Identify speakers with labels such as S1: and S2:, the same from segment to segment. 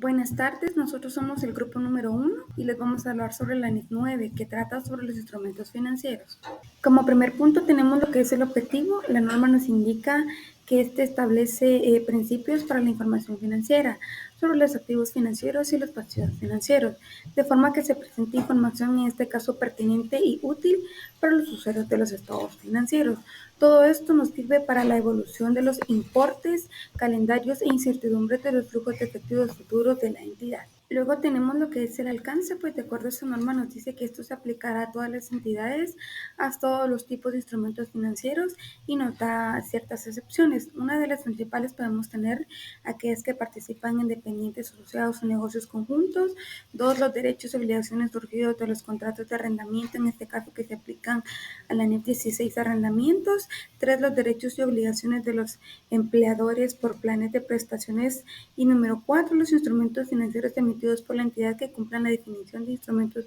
S1: Buenas tardes, nosotros somos el grupo número 1 y les vamos a hablar sobre la NIF 9 que trata sobre los instrumentos financieros. Como primer punto tenemos lo que es el objetivo. La norma nos indica que este establece principios para la información financiera sobre los activos financieros y los pasivos financieros, de forma que se presente información en este caso pertinente y útil para los usuarios de los estados financieros. Todo esto nos sirve para la evolución de los importes, calendarios e incertidumbres de los flujos de efectivos futuros de la entidad. Luego tenemos lo que es el alcance, pues de acuerdo a esta norma nos dice que esto se aplicará a todas las entidades, a todos los tipos de instrumentos financieros y nos da ciertas excepciones. Una de las principales podemos tener aquellas que participan en dependientes asociados o negocios conjuntos. Dos, los derechos y obligaciones surgidos de los contratos de arrendamiento, en este caso que se aplican a la NIF 16 arrendamientos. Tres, los derechos y obligaciones de los empleadores por planes de prestaciones. Y número 4, los instrumentos financieros emitidos por la entidad que cumplan la definición de instrumentos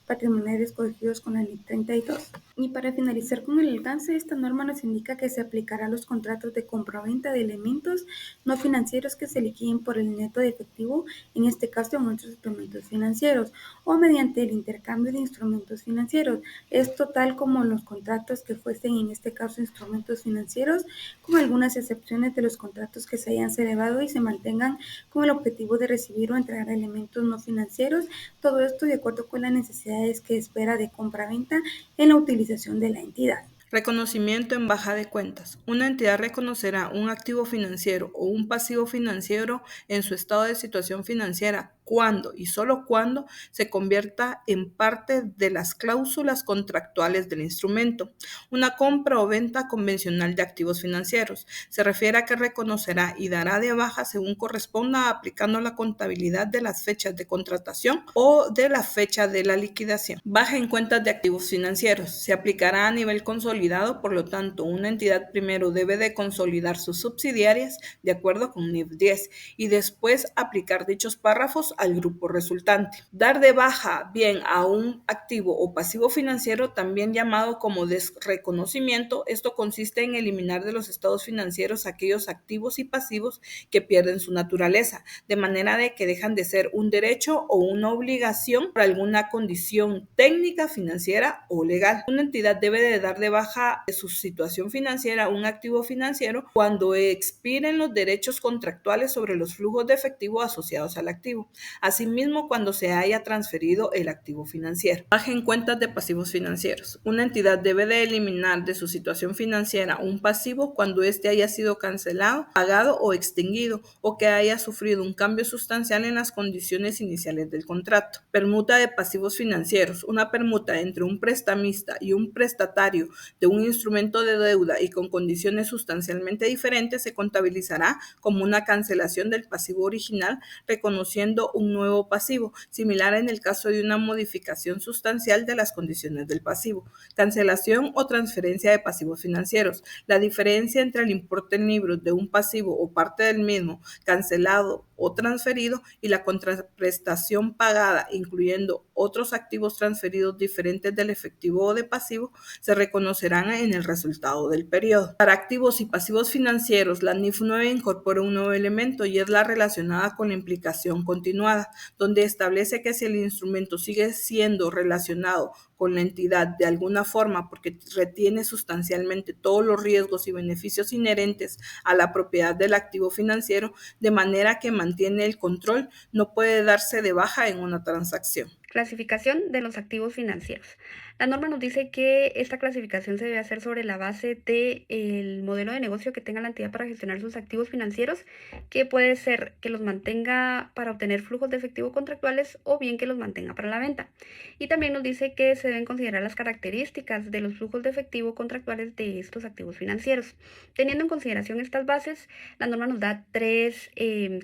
S1: patrimoniales corregidos con la NIF 32. Y para finalizar con el alcance, esta norma nos indica que se aplicará a los contratos de compra-venta de elementos no financieros que se liquiden por el neto de efectivo, en este caso en otros instrumentos financieros, o mediante el intercambio de instrumentos financieros. Esto tal como los contratos que fuesen en este caso instrumentos financieros, con algunas excepciones de los contratos que se hayan celebrado y se mantengan con el objetivo de recibir o entregar elementos no financieros. Todo esto de acuerdo con las necesidades que espera de compra-venta en la utilización de la entidad.
S2: Reconocimiento en baja de cuentas. Una entidad reconocerá un activo financiero o un pasivo financiero en su estado de situación financiera cuando y solo cuando se convierta en parte de las cláusulas contractuales del instrumento. Una compra o venta convencional de activos financieros. Se refiere a que reconocerá y dará de baja según corresponda aplicando la contabilidad de las fechas de contratación o de la fecha de la liquidación. Baja en cuentas de activos financieros. Se aplicará a nivel consolidado, por lo tanto, una entidad primero debe de consolidar sus subsidiarias de acuerdo con NIF 10 y después aplicar dichos párrafos al grupo resultante. Dar de baja bien a un activo o pasivo financiero, también llamado como desreconocimiento, esto consiste en eliminar de los estados financieros aquellos activos y pasivos que pierden su naturaleza, de manera de que dejan de ser un derecho o una obligación por alguna condición técnica, financiera o legal. Una entidad debe de dar de baja de su situación financiera un activo financiero cuando expiren los derechos contractuales sobre los flujos de efectivo asociados al activo. Asimismo, cuando se haya transferido el activo financiero. Baja en cuentas de pasivos financieros. Una entidad debe de eliminar de su situación financiera un pasivo cuando éste haya sido cancelado, pagado o extinguido o que haya sufrido un cambio sustancial en las condiciones iniciales del contrato. Permuta de pasivos financieros. Una permuta entre un prestamista y un prestatario de un instrumento de deuda y con condiciones sustancialmente diferentes se contabilizará como una cancelación del pasivo original, reconociendo un nuevo pasivo, similar en el caso de una modificación sustancial de las condiciones del pasivo. Cancelación o transferencia de pasivos financieros. La diferencia entre el importe en libros de un pasivo o parte del mismo cancelado o transferido y la contraprestación pagada, incluyendo otros activos transferidos diferentes del efectivo o de pasivo, se reconocerán en el resultado del periodo. Para activos y pasivos financieros, la NIF 9 incorpora un nuevo elemento y es la relacionada con la implicación continuada, donde establece que si el instrumento sigue siendo relacionado con la entidad de alguna forma porque retiene sustancialmente todos los riesgos y beneficios inherentes a la propiedad del activo financiero, de manera que mantiene el control, no puede darse de baja en una transacción.
S3: Clasificación de los activos financieros. La norma nos dice que esta clasificación se debe hacer sobre la base del modelo de negocio que tenga la entidad para gestionar sus activos financieros, que puede ser que los mantenga para obtener flujos de efectivo contractuales o bien que los mantenga para la venta. Y también nos dice que se deben considerar las características de los flujos de efectivo contractuales de estos activos financieros. Teniendo en consideración estas bases, la norma nos da tres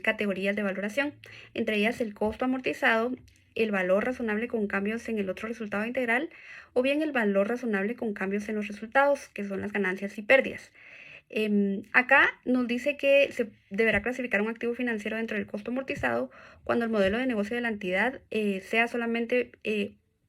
S3: categorías de valoración, entre ellas el costo amortizado, el valor razonable con cambios en el otro resultado integral o bien el valor razonable con cambios en los resultados, que son las ganancias y pérdidas. Acá nos dice que se deberá clasificar un activo financiero dentro del costo amortizado cuando el modelo de negocio de la entidad sea solamente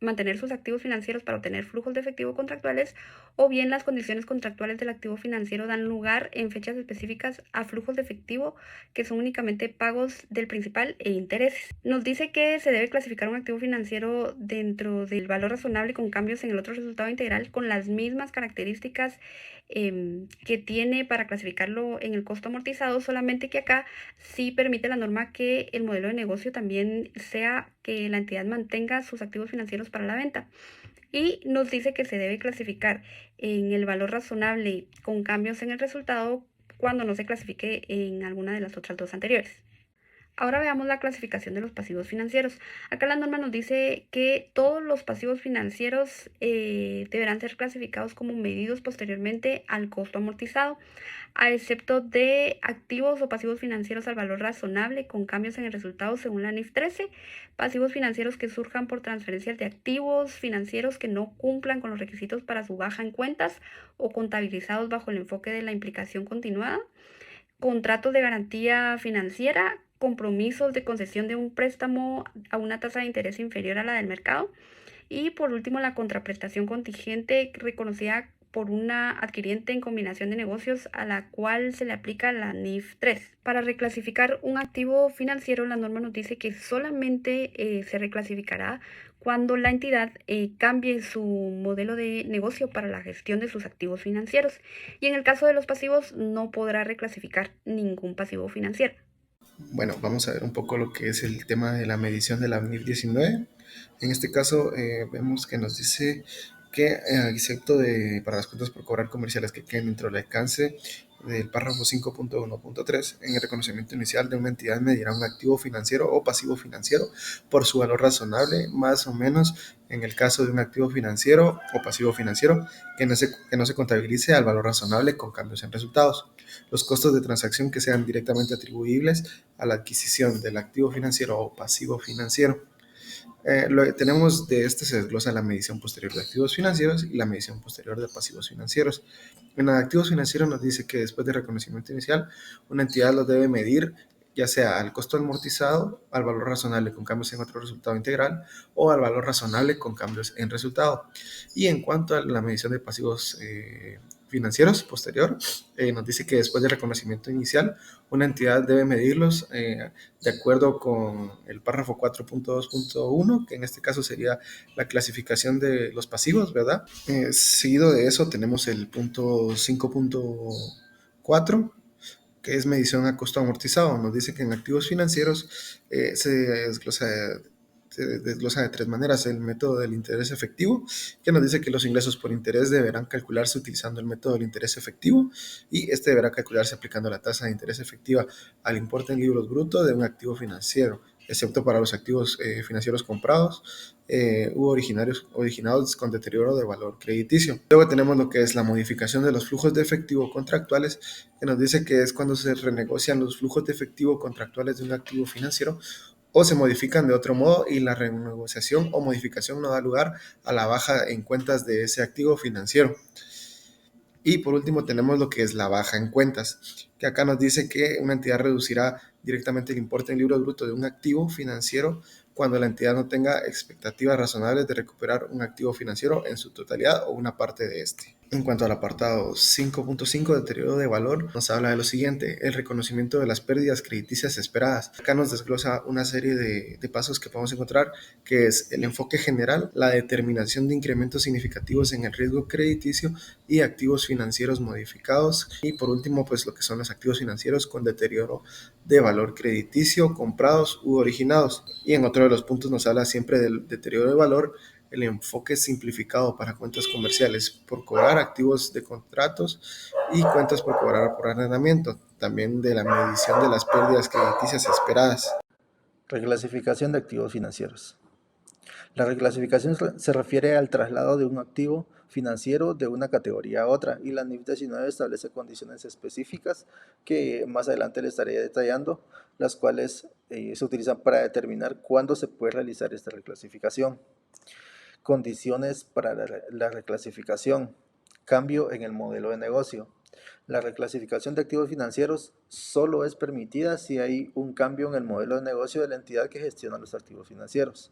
S3: mantener sus activos financieros para obtener flujos de efectivo contractuales o bien las condiciones contractuales del activo financiero dan lugar en fechas específicas a flujos de efectivo que son únicamente pagos del principal e intereses. Nos dice que se debe clasificar un activo financiero dentro del valor razonable con cambios en el otro resultado integral con las mismas características que tiene para clasificarlo en el costo amortizado, solamente que acá sí permite la norma que el modelo de negocio también sea que la entidad mantenga sus activos financieros para la venta. Y nos dice que se debe clasificar en el valor razonable con cambios en el resultado cuando no se clasifique en alguna de las otras dos anteriores. Ahora veamos la clasificación de los pasivos financieros. Acá la norma nos dice que todos los pasivos financieros deberán ser clasificados como medidos posteriormente al costo amortizado, a excepto de activos o pasivos financieros al valor razonable con cambios en el resultado según la NIF 13, pasivos financieros que surjan por transferencias de activos financieros que no cumplan con los requisitos para su baja en cuentas o contabilizados bajo el enfoque de la implicación continuada, contratos de garantía financiera, compromisos de concesión de un préstamo a una tasa de interés inferior a la del mercado y por último la contraprestación contingente reconocida por una adquiriente en combinación de negocios a la cual se le aplica la NIF 3. Para reclasificar un activo financiero, la norma nos dice que solamente se reclasificará cuando la entidad cambie su modelo de negocio para la gestión de sus activos financieros. Y en el caso de los pasivos, no podrá reclasificar ningún pasivo financiero.
S4: Bueno, vamos a ver un poco lo que es el tema de la medición de la NIF 19. En este caso, vemos que nos dice que, excepto para las cuentas por cobrar comerciales que queden dentro del alcance del párrafo 5.1.3, en el reconocimiento inicial de una entidad medirá un activo financiero o pasivo financiero por su valor razonable, más o menos en el caso de un activo financiero o pasivo financiero que no se contabilice al valor razonable con cambios en resultados. Los costos de transacción que sean directamente atribuibles a la adquisición del activo financiero o pasivo financiero. Lo que tenemos de este se desglosa la medición posterior de activos financieros y la medición posterior de pasivos financieros. En la de activos financieros nos dice que después de reconocimiento inicial, una entidad los debe medir ya sea al costo amortizado, al valor razonable con cambios en otro resultado integral o al valor razonable con cambios en resultado. Y en cuanto a la medición de pasivos financieros posterior, nos dice que después del reconocimiento inicial, una entidad debe medirlos de acuerdo con el párrafo 4.2.1, que en este caso sería la clasificación de los pasivos, ¿verdad? Seguido de eso tenemos el punto 5.4, que es medición a costo amortizado. Nos dice que en activos financieros se desglosa de tres maneras: el método del interés efectivo, que nos dice que los ingresos por interés deberán calcularse utilizando el método del interés efectivo, y este deberá calcularse aplicando la tasa de interés efectiva al importe en libros brutos de un activo financiero, excepto para los activos financieros comprados u originados con deterioro de valor crediticio. Luego tenemos lo que es la modificación de los flujos de efectivo contractuales, que nos dice que es cuando se renegocian los flujos de efectivo contractuales de un activo financiero o se modifican de otro modo y la renegociación o modificación no da lugar a la baja en cuentas de ese activo financiero. Y por último tenemos lo que es la baja en cuentas, que acá nos dice que una entidad reducirá directamente el importe en libros brutos de un activo financiero cuando la entidad no tenga expectativas razonables de recuperar un activo financiero en su totalidad o una parte de este. En cuanto al apartado 5.5, deterioro de valor, nos habla de lo siguiente: el reconocimiento de las pérdidas crediticias esperadas. Acá nos desglosa una serie de pasos que podemos encontrar, que es el enfoque general, la determinación de incrementos significativos en el riesgo crediticio y activos financieros modificados, y por último, pues lo que son los activos financieros con deterioro de valor crediticio, comprados u originados. Y en otro de los puntos nos habla siempre del deterioro de valor, el enfoque simplificado para cuentas comerciales por cobrar, activos de contratos y cuentas por cobrar por arrendamiento, también de la medición de las pérdidas crediticias esperadas.
S5: Reclasificación de activos financieros. La reclasificación se refiere al traslado de un activo financiero de una categoría a otra, y la NIF 19 establece condiciones específicas que más adelante le estaré detallando, las cuales se utilizan para determinar cuándo se puede realizar esta reclasificación. Condiciones para la reclasificación. Cambio en el modelo de negocio. La reclasificación de activos financieros solo es permitida si hay un cambio en el modelo de negocio de la entidad que gestiona los activos financieros,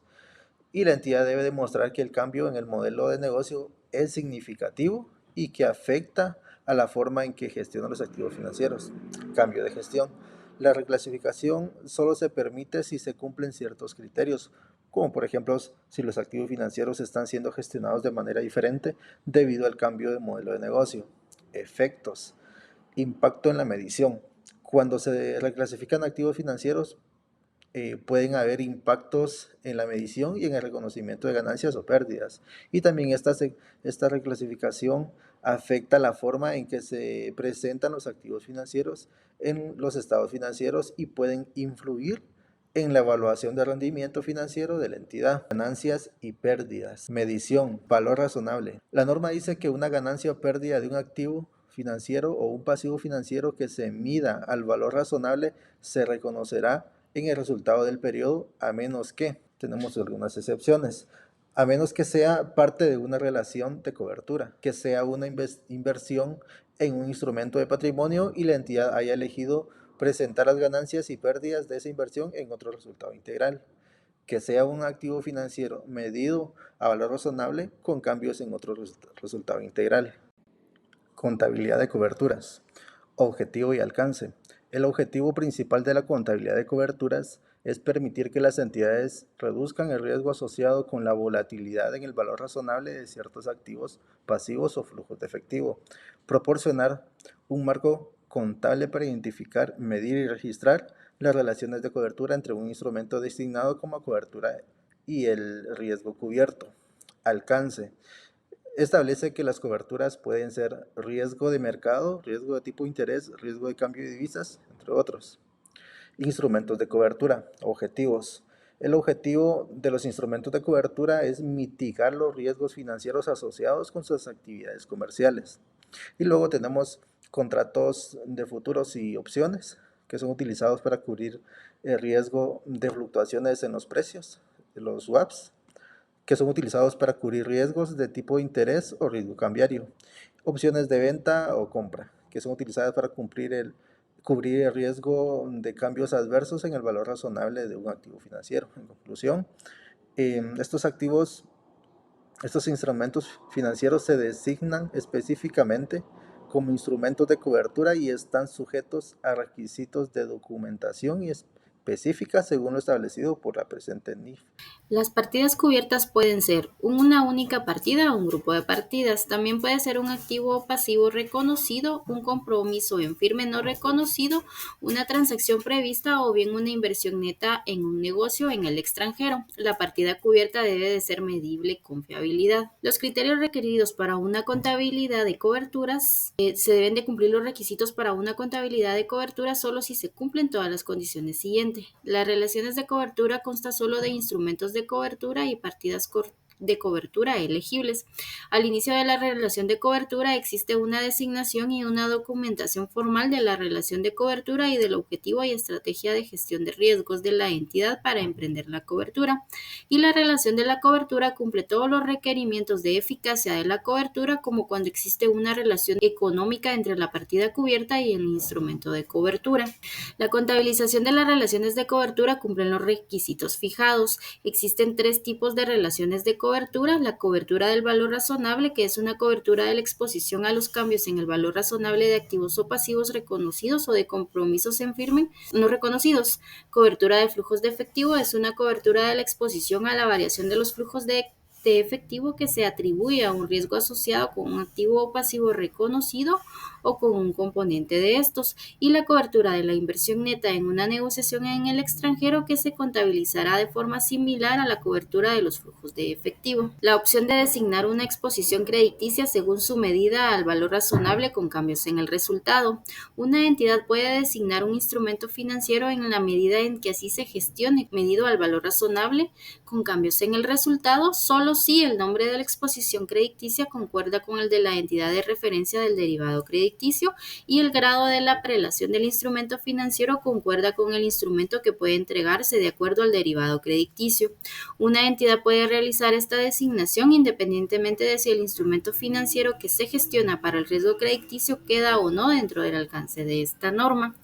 S5: y la entidad debe demostrar que el cambio en el modelo de negocio es significativo y que afecta a la forma en que gestionan los activos financieros. Cambio de gestión. La reclasificación solo se permite si se cumplen ciertos criterios, como por ejemplo si los activos financieros están siendo gestionados de manera diferente debido al cambio de modelo de negocio. Efectos. Impacto en la medición. Cuando se reclasifican activos financieros, pueden haber impactos en la medición y en el reconocimiento de ganancias o pérdidas. Y también esta reclasificación afecta la forma en que se presentan los activos financieros en los estados financieros y pueden influir en la evaluación de rendimiento financiero de la entidad. Ganancias y pérdidas. Medición. Valor razonable. La norma dice que una ganancia o pérdida de un activo financiero o un pasivo financiero que se mida al valor razonable se reconocerá en el resultado del periodo, a menos que, tenemos algunas excepciones, a menos que sea parte de una relación de cobertura, que sea una inversión en un instrumento de patrimonio y la entidad haya elegido presentar las ganancias y pérdidas de esa inversión en otro resultado integral, que sea un activo financiero medido a valor razonable con cambios en otro resultado integral. Contabilidad de coberturas. Objetivo y alcance. El objetivo principal de la contabilidad de coberturas es permitir que las entidades reduzcan el riesgo asociado con la volatilidad en el valor razonable de ciertos activos pasivos o flujos de efectivo, proporcionar un marco contable para identificar, medir y registrar las relaciones de cobertura entre un instrumento designado como cobertura y el riesgo cubierto. Alcance. Establece que las coberturas pueden ser riesgo de mercado, riesgo de tipo de interés, riesgo de cambio de divisas, entre otros. Instrumentos de cobertura. Objetivos. El objetivo de los instrumentos de cobertura es mitigar los riesgos financieros asociados con sus actividades comerciales. Y luego tenemos contratos de futuros y opciones que son utilizados para cubrir el riesgo de fluctuaciones en los precios, los swaps, que son utilizados para cubrir riesgos de tipo de interés o riesgo cambiario. Opciones de venta o compra, que son utilizadas para cubrir el riesgo de cambios adversos en el valor razonable de un activo financiero. En conclusión, estos instrumentos financieros se designan específicamente como instrumentos de cobertura y están sujetos a requisitos de documentación y específicas según lo establecido por la presente NIF.
S6: Las partidas cubiertas pueden ser una única partida o un grupo de partidas. También puede ser un activo o pasivo reconocido, un compromiso en firme no reconocido, una transacción prevista o bien una inversión neta en un negocio en el extranjero. La partida cubierta debe de ser medible con fiabilidad. Los criterios requeridos para una contabilidad de coberturas se deben de cumplir los requisitos para una contabilidad de cobertura solo si se cumplen todas las condiciones siguientes. Las relaciones de cobertura consta solo de instrumentos de cobertura y partidas de cobertura elegibles. Al inicio de la relación de cobertura existe una designación y una documentación formal de la relación de cobertura y del objetivo y estrategia de gestión de riesgos de la entidad para emprender la cobertura. Y la relación de la cobertura cumple todos los requerimientos de eficacia de la cobertura, como cuando existe una relación económica entre la partida cubierta y el instrumento de cobertura. La contabilización de las relaciones de cobertura cumplen los requisitos fijados. Existen 3 tipos de relaciones de cobertura: la cobertura del valor razonable, que es una cobertura de la exposición a los cambios en el valor razonable de activos o pasivos reconocidos o de compromisos en firme no reconocidos. Cobertura de flujos de efectivo es una cobertura de la exposición a la variación de los flujos de efectivo que se atribuye a un riesgo asociado con un activo o pasivo reconocido o con un componente de estos, y la cobertura de la inversión neta en una negociación en el extranjero, que se contabilizará de forma similar a la cobertura de los flujos de efectivo. La opción de designar una exposición crediticia según su medida al valor razonable con cambios en el resultado. Una entidad puede designar un instrumento financiero en la medida en que así se gestione, medido al valor razonable con cambios en el resultado, solo si el nombre de la exposición crediticia concuerda con el de la entidad de referencia del derivado crediticio y el grado de la prelación del instrumento financiero concuerda con el instrumento que puede entregarse de acuerdo al derivado crediticio. Una entidad puede realizar esta designación independientemente de si el instrumento financiero que se gestiona para el riesgo crediticio queda o no dentro del alcance de esta norma.